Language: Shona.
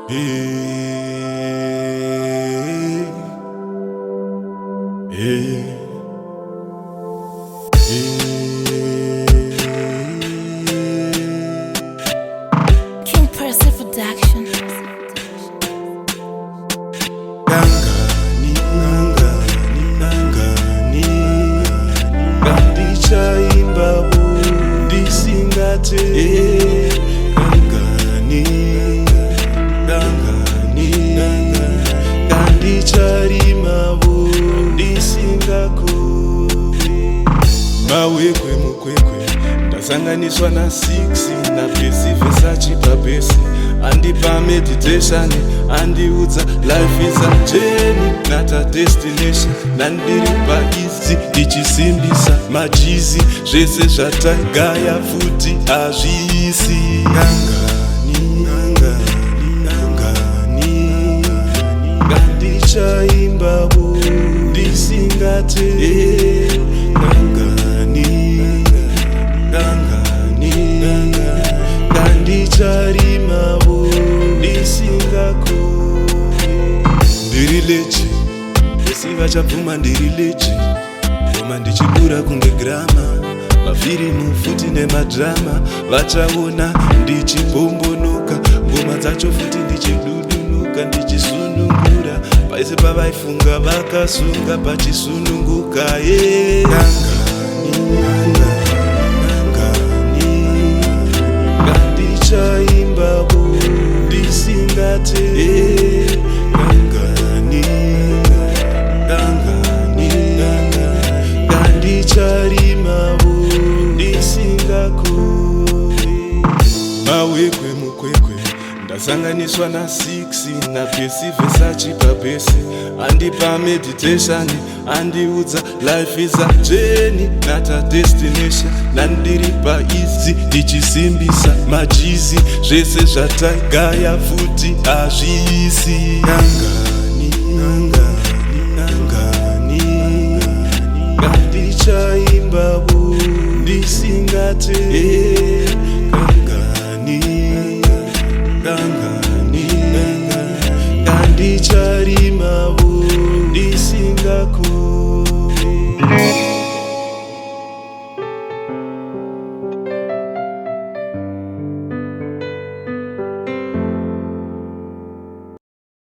King Percy Production. Nangani Kandichaimba ndisingate Kandicharima ndisingako Mawekwe mukwekwe ndasanganiswa na 6 na besi Versace pabesi andipa meditation andiudza life is a journey not a destination nandiri paizi ndichisimbisa majizi zvese zvatagaya futi hazviisi Kandichaimba ndisingate Kandicharima ndisingako ndiri lechi vesi vachabvuma ndiri lechi ngoma ndichibura kunge grama mafirimu futi nemadrama vachaona ndichibombonoka ngoma dzacho futi ndichidudunuka ndichisunungura paise pavaifunga vakasunga pachisununguka Kandichaimba ndisingate Kandicharima ndisingako Mawekwe mukwekwe ndasanganiswa na 6 na besi Versace pabesi andipa meditation andiudza life is a journey not a destination nandiri paizi ndichisimbisa majizi zvese zvatagaya futi hazviisi Kandichaimba ndisingate